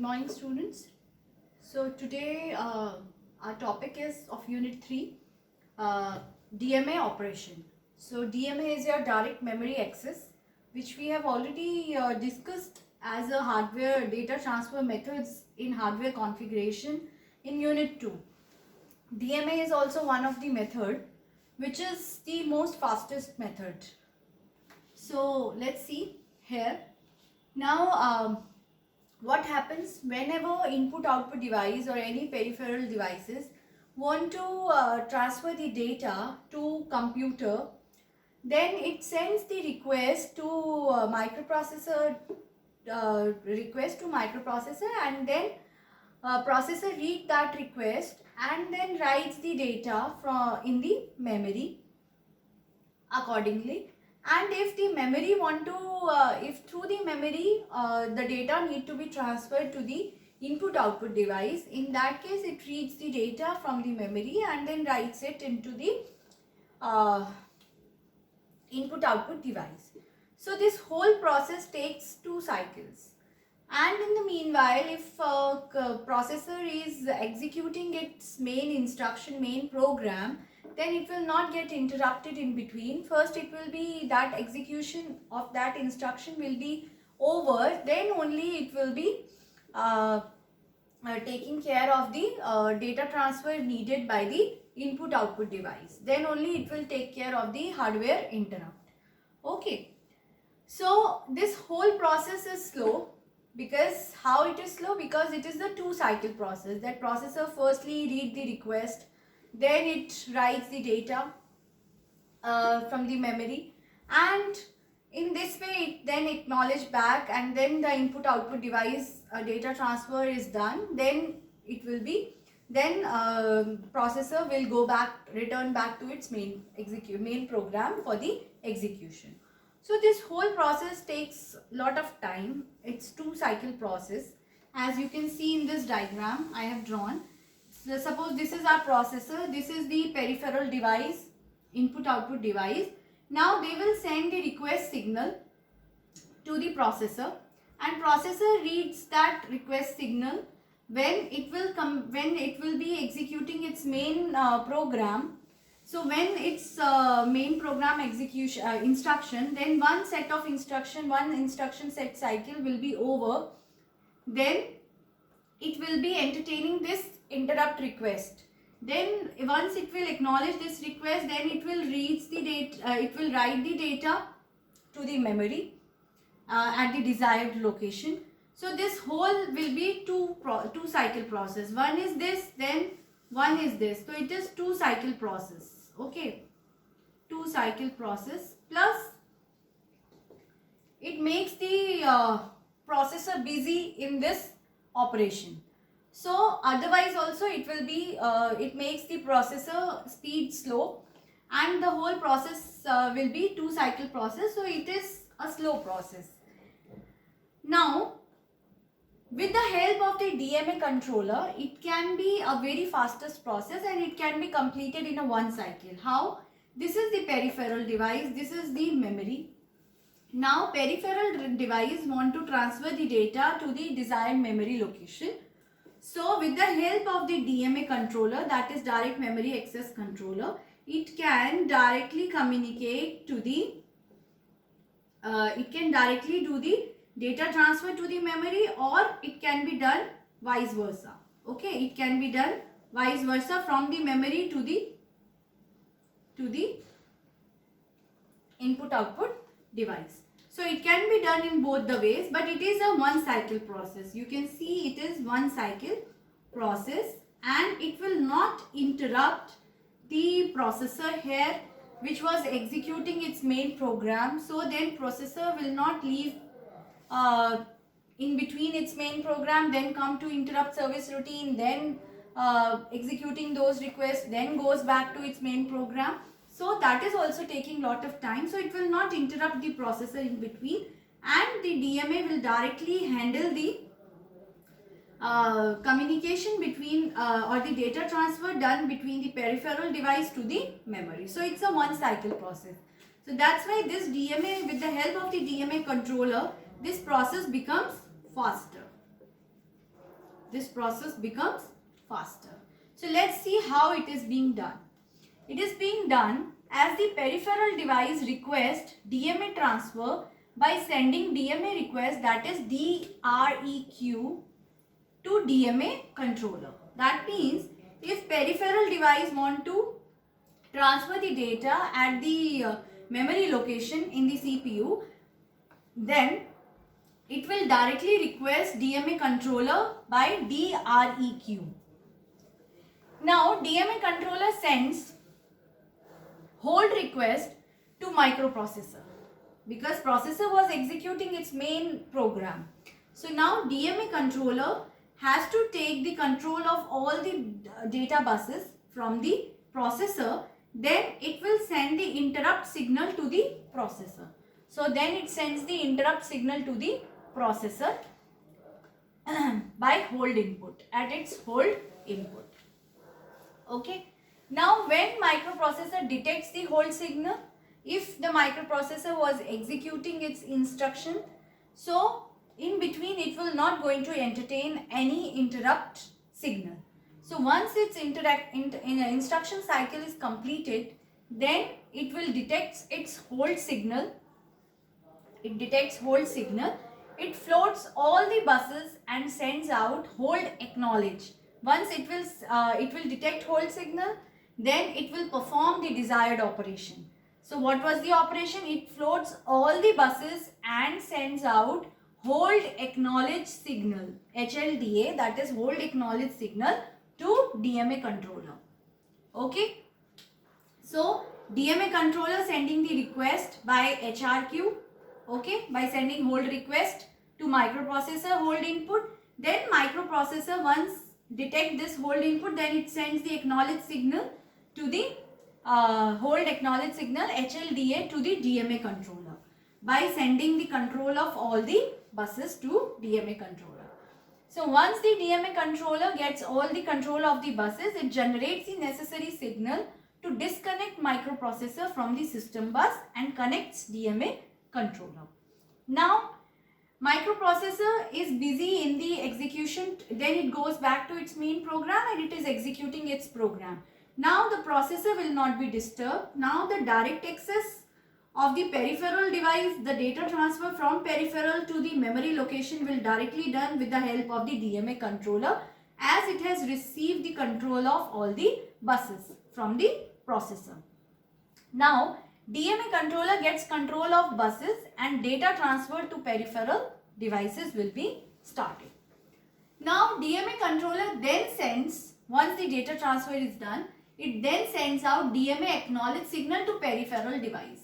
morning, students. So today our topic is of Unit 3, DMA operation. So DMA is your direct memory access, which we have already discussed as a hardware data transfer methods in hardware configuration in Unit 2. DMA is also one of the method, which is the most fastest method. So let's see here. Now what happens whenever input output device or any peripheral devices want to transfer the data to computer, then it sends the request to microprocessor and then processor read that request and then writes the data from in the memory accordingly. And if the memory want to if through the memory the data need to be transferred to the input output device, in that case it reads the data from the memory and then writes it into the input output device. So this whole process takes 2 cycles, and in the meanwhile, if processor is executing its main program, then it will not get interrupted in between. First it will be that execution of that instruction will be over, then only it will be taking care of the data transfer needed by the input output device. Then only it will take care of the hardware interrupt. Okay, so this whole process is slow. Because how it is slow? Because it is the 2 cycle process. That processor firstly read the request, then it writes the data from the memory, and in this way it then acknowledge back, and then the input output device data transfer is done. Then it will be processor will return back to its main program for the execution. So this whole process takes lot of time. It's 2 cycle process. As you can see in this diagram I have drawn. So suppose this is our processor, this is the peripheral device, input output device. Now they will send the request signal to the processor, and processor reads that request signal when it will be executing its main program. So when its main program execution instruction, then one instruction set cycle will be over. Then it will be entertaining this interrupt request. Then once it will acknowledge this request, then it will read the data. It will write the data to the memory at the desired location. So this whole will be two cycle process. One is this, then one is this. So it is 2 cycle process. Okay, 2 cycle process, plus it makes the processor busy in this operation. So otherwise also it will be it makes the processor speed slow, and the whole process will be 2 cycle process. So it is a slow process. Now with the help of the DMA controller, it can be a very fastest process, and it can be completed in a 1 cycle. How? This is the peripheral device, this is the memory. Now peripheral device want to transfer the data to the desired memory location. So with the help of the DMA controller, that is direct memory access controller, it can directly communicate to the it can directly do the data transfer to the memory, or it can be done vice versa. Okay, it can be done vice versa from the memory to the input output device. So it can be done in both the ways, but it is a 1 cycle process. You can see it is 1 cycle process, and it will not interrupt the processor here, which was executing its main program. So then processor will not leave in between its main program, then come to interrupt service routine, then executing those requests, then goes back to its main program. So that is also taking lot of time. So it will not interrupt the processor in between, and the DMA will directly handle the communication between or the data transfer done between the peripheral device to the memory. So it's a 1 cycle process. So that's why this DMA, with the help of the DMA controller, this process becomes faster. this process becomes faster. So let's see how it is being done. It is being done as the peripheral device request DMA transfer by sending DMA request, that is DREQ, to DMA controller. That means if peripheral device want to transfer the data at the memory location in the CPU, then it will directly request DMA controller by DREQ. Now DMA controller sends hold request to microprocessor because processor was executing its main program. So now DMA controller has to take the control of all the data buses from the processor. Then it will send the interrupt signal to the processor. So then it sends the interrupt signal to the processor by hold input, at its hold input. Okay. Now when microprocessor detects the hold signal, if the microprocessor was executing its instruction, so in between it will not going to entertain any interrupt signal. So once its instruction cycle is completed, then it will detect its hold signal. It detects hold signal. It floats all the buses and sends out hold acknowledge. Once it will detect hold signal, then it will perform the desired operation. So what was the operation? It floats all the buses and sends out hold acknowledge signal, HLDA, that is hold acknowledge signal, to DMA controller. Okay. So DMA controller sending the request by HRQ, okay, by sending hold request to microprocessor hold input. Then microprocessor once detect this hold input, then it sends the acknowledge signal to the hold acknowledge signal, HLDA, to the DMA controller by sending the control of all the buses to DMA controller. So once the DMA controller gets all the control of the buses, it generates the necessary signal to disconnect microprocessor from the system bus and connects DMA controller. Now microprocessor is busy in the execution, then it goes back to its main program and it is executing its program. Now the processor will not be disturbed. Now the direct access of the peripheral device, the data transfer from peripheral to the memory location will directly done with the help of the DMA controller, as it has received the control of all the buses from the processor. Now DMA controller gets control of buses and data transfer to peripheral devices will be started. Now DMA controller then sends, once the data transfer is done, it then sends out DMA acknowledge signal to peripheral device.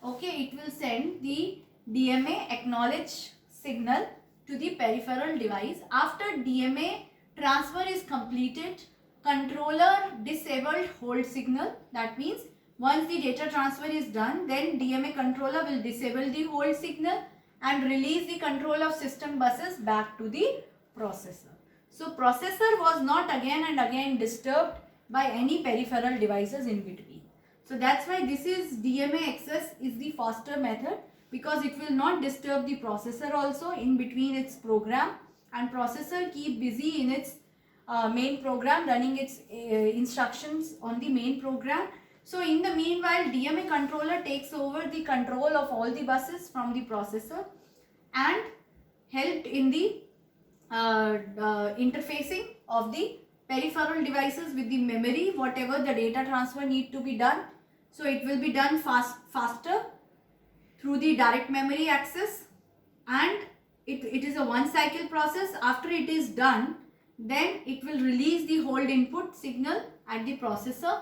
Okay, it will send the DMA acknowledge signal to the peripheral device. After DMA transfer is completed, controller disabled hold signal. That means once the data transfer is done, then DMA controller will disable the hold signal and release the control of system buses back to the processor. So processor was not again and again disturbed by any peripheral devices in between. So that's why this is DMA access is the faster method, because it will not disturb the processor also in between its program, and processor keep busy in its main program, running its instructions on the main program. So in the meanwhile, DMA controller takes over the control of all the buses from the processor and helped in the interfacing of the peripheral devices with the memory, whatever the data transfer need to be done. So it will be done faster through the direct memory access, and it is a one cycle process. After it is done, then it will release the hold input signal at the processor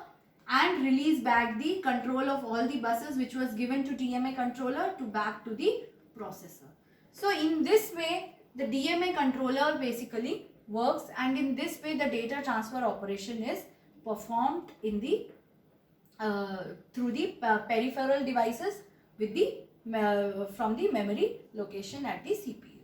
and release back the control of all the buses which was given to DMA controller to back to the processor. So in this way the DMA controller basically works, and in this way the data transfer operation is performed in the through the peripheral devices with the from the memory location at the CPU.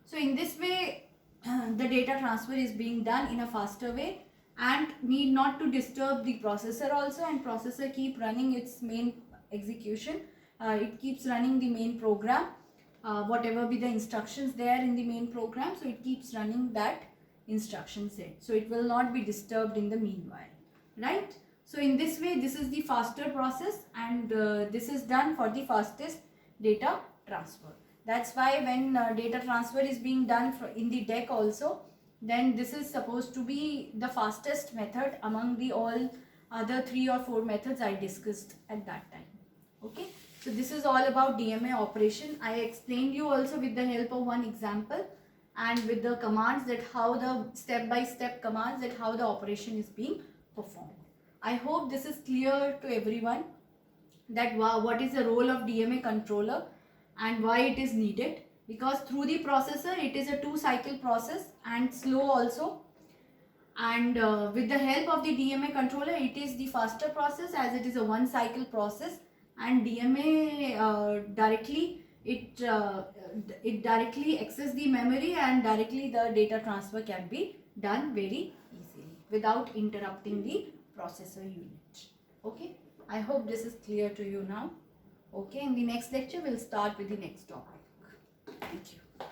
So in this way the data transfer is being done in a faster way and need not to disturb the processor also, and processor keep running its main execution. It keeps running the main program whatever be the instructions there in the main program, so it keeps running that instruction set, so it will not be disturbed in the meanwhile, right? So in this way, this is the faster process, and this is done for the fastest data transfer. That's why when data transfer is being done in the deck also, then this is supposed to be the fastest method among the all other 3 or 4 methods I discussed at that time. Okay, so this is all about DMA operation. I explained you also with the help of one example and with the commands, that how the step-by-step commands, that how the operation is being performed. I hope this is clear to everyone, that what is the role of DMA controller and why it is needed. Because through the processor, it is a 2-cycle process and slow also, and with the help of the DMA controller, it is the faster process, as it is a 1-cycle process, and DMA directly it directly access the memory, and directly the data transfer can be done very easily without interrupting the processor unit. Okay, I hope this is clear to you now. Okay, in the next lecture we'll start with the next topic. Thank you.